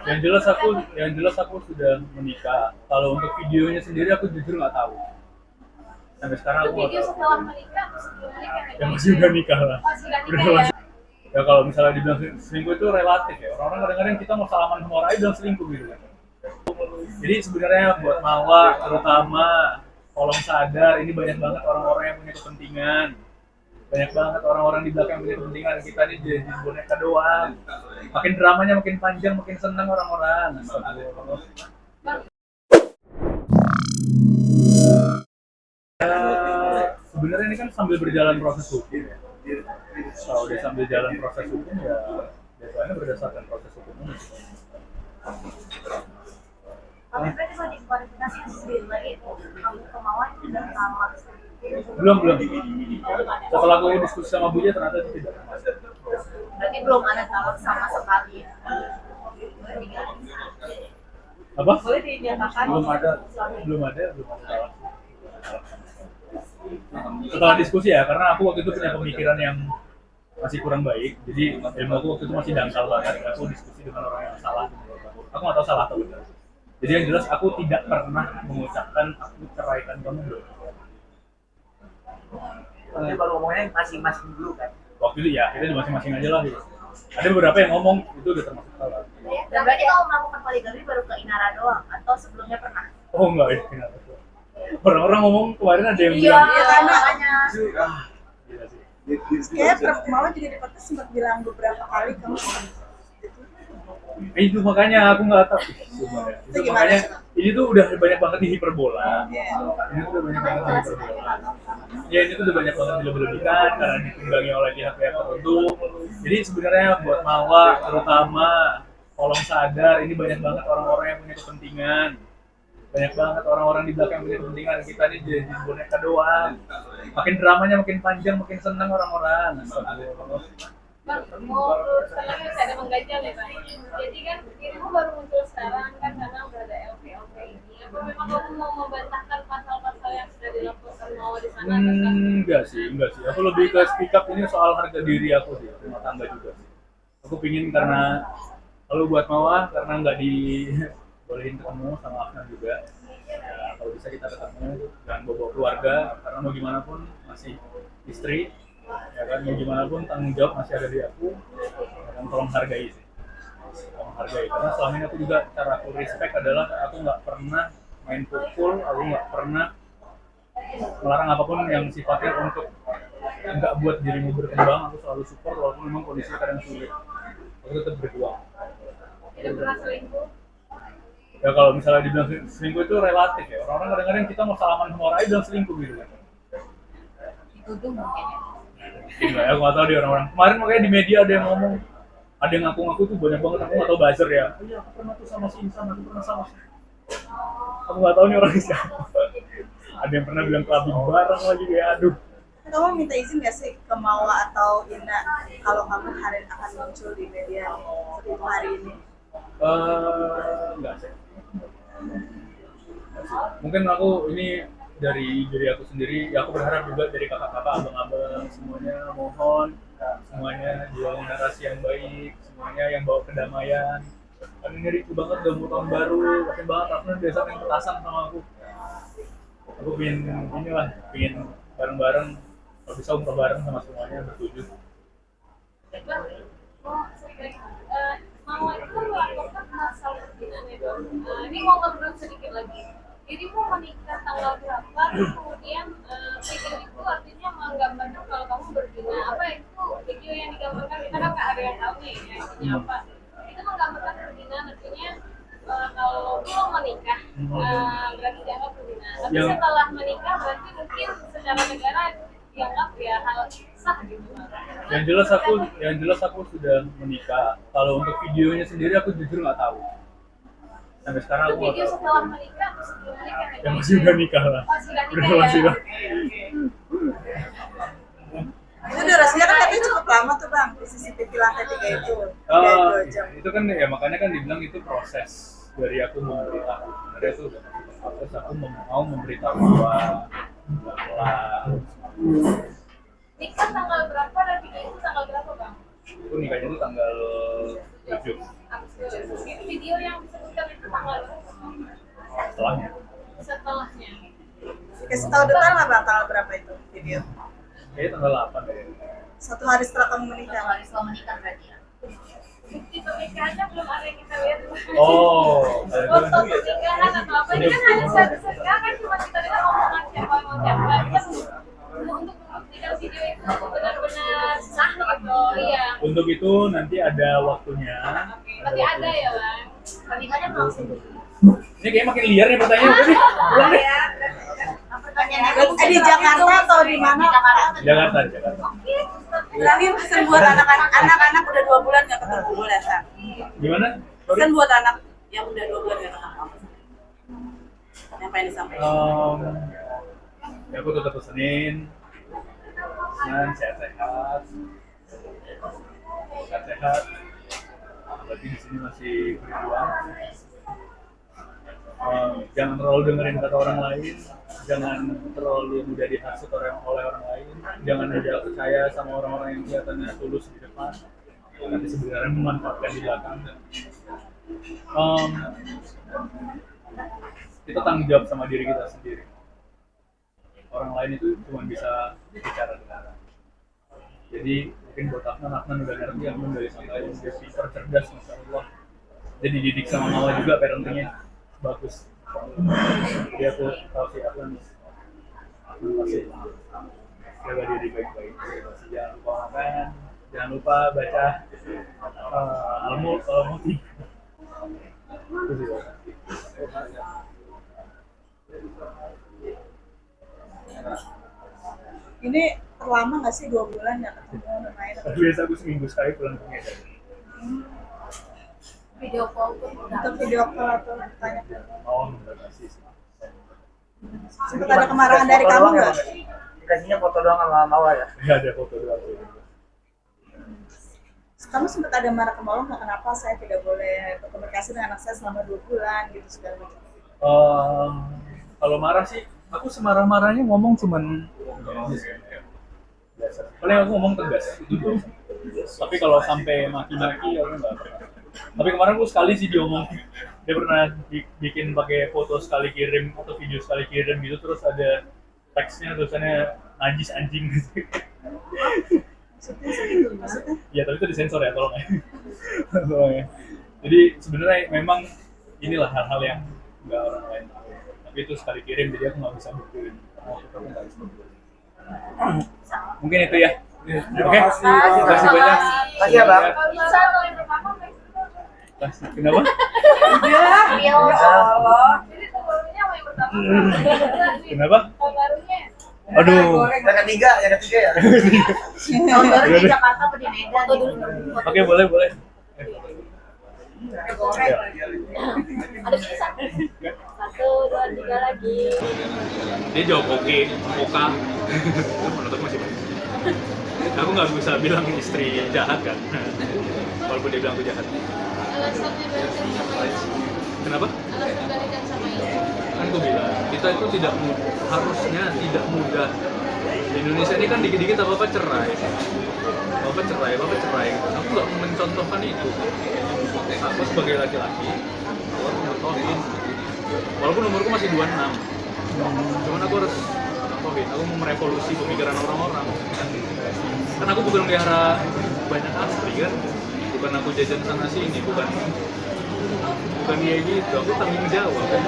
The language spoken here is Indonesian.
Yang jelas aku sudah menikah. Kalau untuk videonya sendiri aku jujur nggak tahu. Sampai sekarang Itu aku nggak video tahu. setelah menikah atau sebelum menikah nih? Ya masih udah nikah lah. Masih udah Udah nikah ya? masih. Ya kalau misalnya dibilang selingkuh itu relatif ya. Orang-orang kadang-kadang kita mau salaman sama orang aja bilang selingkuh gitu kan. Jadi sebenarnya buat Mawa terutama tolong sadar ini banyak banget orang-orang yang punya kepentingan. Banyak banget orang-orang di belakang yang punya kepentingan, kita ini jadi boneka doang. Makin dramanya makin panjang makin senang orang-orang. Bang, Sebenarnya ini kan sambil berjalan proses hukum ya. Kalau udah sambil jalan proses hukum ya biasanya berdasarkan proses hukum ini. tapi berarti kalau dikualifikasi sendiri lagi itu kamu kemauan itu udah lama. Belum. Setelah aku diskusi sama Buya ternyata itu tidak. Berarti belum ada talak sama sekali. Berarti kan Apa? boleh dinyatakan Belum ada. Setelah diskusi ya, karena aku waktu itu punya pemikiran yang masih kurang baik, jadi ilmu aku waktu itu masih dangkal banget. Aku diskusi dengan orang yang salah. Aku nggak tahu salah atau benar. Jadi yang jelas aku tidak pernah mengucapkan aku ceraikan kamu dulu. Nanti baru ngomongnya masing-masing dulu kan. Waktu itu ya kita di masing-masing aja lah gitu. Ada beberapa yang ngomong itu udah termasuk salah. dan berarti kamu melakukan poligami baru ke Inara doang atau sebelumnya pernah? Oh enggak ya, kenapa? Orang-orang ngomong kemarin ada yang Iya, bilang, karena makanya. ah, gila sih. Kayak Mama juga di podcast sempat bilang beberapa kali kamu Itu makanya aku nggak tahu. Itu gimana? makanya ini tuh udah banyak banget di hiperbola. ya, Ini tuh udah banyak banget di hiperbola. Ya ini tuh udah banyak banget dilebih-lebihkan karena ditunggangi oleh pihak-pihak tertentu. Jadi sebenarnya buat Mawa terutama tolong sadar ini banyak banget orang-orang yang punya kepentingan. Banyak banget orang-orang di belakang yang punya kepentingan, kita ini jadi boneka doang. Makin dramanya makin panjang makin senang orang-orang. Bang, mau luruskan lagi masih ada mengganjal ya Bang. Jadi kan dirimu baru muncul sekarang kan karena udah ada LP ini. Apa memang kamu mau membantahkan pasal-pasal yang sudah dilakukan mau di sana? Enggak sih. Aku lebih ke speak up ini soal harga diri aku sih, rumah tangga juga sih. Aku pingin karena kalau buat Mawa karena nggak dibolehin ketemu sama Afnan juga. Ya, kalau bisa kita ketemu dan bawa keluarga karena mau gimana pun masih istri ya kan mau gimana pun tanggung jawab masih ada di aku dan tolong hargai sih karena selama ini aku juga cara aku respect adalah aku nggak pernah main pukul, aku nggak pernah melarang apapun yang sifatnya untuk nggak buat dirimu berkembang. Aku selalu support walaupun memang kondisinya kadang sulit, aku tetap berjuang. Tidak pernah selingkuh. Ya kalau misalnya dibilang selingkuh itu relatif ya, orang-orang kadang-kadang kita mau salaman sama orang aja bilang selingkuh gitu kan. Dituduh mungkin ya. Gila ya, aku nggak tahu di orang-orang. Kemarin makanya di media ada yang ngomong, ada yang ngaku-ngaku tuh banyak banget, aku nggak tahu buzzer ya. Oh iya, aku pernah tuh sama si Insan, aku pernah sama si. Aku nggak tahu nih orangnya siapa. Ada yang pernah bilang kelabing bareng lagi kayak aduh. kamu minta izin gak sih ke Mawa atau Ina kalau kamu hari akan muncul di media seperti hari ini? Enggak sih. Mungkin aku ini dari diri aku sendiri, ya aku berharap juga dari kakak-kakak, abang-abang semuanya mohon semuanya jual narasi yang baik, semuanya yang bawa kedamaian. Kan ini ricu banget udah mau tahun baru, yakin banget aku biasa main petasan sama aku. Aku pingin bareng-bareng, kalau bisa umroh bareng sama semuanya bertujuh. Bang, mau sedikit, mau itu melakukan masalah perzinaan ya Bang. Ini mau ngobrol sedikit lagi. Jadi mau menikah tanggal berapa? Terus kemudian video itu artinya menggambarkan kalau kamu berzina. Apa itu video yang digambarkan? Kita kan nggak ada yang tahu nih ya, isinya apa. Itu menggambarkan perzinaan artinya kalau belum menikah berarti dianggap perzinaan. Tapi setelah menikah berarti mungkin secara negara dianggap ya hal sah gitu. Yang jelas aku sudah menikah. Kalau untuk videonya sendiri aku jujur nggak tahu. Sampai sekarang Itu aku nggak video tahu. setelah menikah atau sebelum menikah? Ya masih udah nikah lah. Masih udah nikah Udah masih ya? udah. Itu durasinya kan katanya cukup lama tuh Bang, di CCTV lantai 3 itu. Oh, 2 jam. itu kan ya makanya kan dibilang itu proses dari aku memberitahu. Sebenarnya itu udah proses aku mau memberitahu bahwa Nikah tanggal berapa dan video itu tanggal berapa Bang? aku nikahnya itu tanggal 7 Video yang disebutkan itu tanggal setelahnya. setelahnya. Kasih tahu detail lah bang, tanggal berapa itu video? Kayaknya tanggal 8 deh. 1 hari setelah kamu menikah. Hari setelah menikah berarti ya. Bukti pernikahannya belum ada yang kita lihat. Oh, Foto pernikahan atau apa ini kan hanya sekarang kan cuma kita dengar omongan siapa mau siapa. Kita untuk membuktikan video itu benar-benar sah gitu. Iya. untuk itu nanti ada waktunya. Berarti ada ya bang. Pernikahannya langsung. Ini kayak makin liar nih pertanyaan nih. Ulang deh. Di Jakarta atau di mana? Jakarta. Terakhir pesan buat anak-anak udah 2 bulan nggak ketemu boleh San? Gimana? Pesan buat anak yang udah 2 bulan nggak ketemu. Apa yang disampaikan? Ya aku tetap pesenin sehat-sehat. Sehat-sehat. Berarti di sini masih berjuang. Jangan terlalu dengerin kata orang lain, jangan terlalu mudah dihasut oleh orang lain, jangan mudah percaya sama orang-orang yang kelihatannya tulus di depan, tapi sebenarnya memanfaatkan di belakang. Kita tanggung jawab sama diri kita sendiri. Orang lain itu cuma bisa bicara dengan. Jadi mungkin buat Afnan udah ngerti, Afnan dari santai, dia pintar, cerdas, masya Allah. Jadi dididik sama Mawa juga parentingnya bagus. Jadi aku tahu sih Afnan pasti jaga diri baik-baik. Jangan lupa makan, jangan lupa baca al-multi. Itu sih. Ini terlama nggak sih 2 bulan nggak ketemu main? Biasa aku seminggu sekali pulang ke Medan. Video call pun Untuk video call atau tanya? Oh, membatasi sih. Sempat ada kemarahan dari kamu nggak? Dikasihnya foto doang sama Mawa ya. Ya ada foto doang. Kamu sempat ada marah ke Mawa nggak, kenapa saya tidak boleh berkomunikasi dengan anak saya selama 2 bulan gitu segala macam? Kalau marah sih, aku semarah-marahnya ngomong cuman biasa. Paling aku ngomong tegas itu doang. Tapi kalau sampai maki-maki aku nggak pernah. Tapi kemarin aku sekali sih diomong, dia pernah bikin pakai foto sekali kirim atau video sekali kirim gitu, terus ada teksnya tulisannya najis anjing gitu. Maksudnya? Ya tapi itu disensor ya, tolong ya. Tolong ya. Jadi sebenarnya memang inilah hal-hal yang nggak orang lain tahu. Tapi itu sekali kirim, jadi aku nggak bisa buktiin. Mungkin itu ya. Oke. Terima kasih banyak. Makasih ya, Bang. kalau bisa kalau yang pertama Kasih. Kenapa? ya Allah. Jadi pembarunya sama yang pertama. Kenapa? Pembarunya. Aduh. Yang ketiga ya. Tahun baru di Jakarta atau di Medan? Foto dulu. Oke, boleh. Ada sisa. 1, 2, 3 lagi. Dia jawab oke. Menurut aku masih baik. Aku nggak bisa bilang istri jahat kan, walaupun dia bilang aku jahat. Alasannya balikan sama istri. Kenapa? Alasan balikan sama istri. Kan aku bilang, kita itu harusnya tidak mudah. Di Indonesia ini kan dikit-dikit apa cerai. Bapak cerai. Aku nggak mencontohkan itu. Aku sebagai laki-laki, aku harus mencontohin. Walaupun umurku masih 26, cuman aku harus contohin. Aku mau merevolusi pemikiran orang-orang. Kan aku bukan melihara banyak astri kan, bukan aku jajan sana sini, bukan kayak gitu. Aku tanggung jawab kan.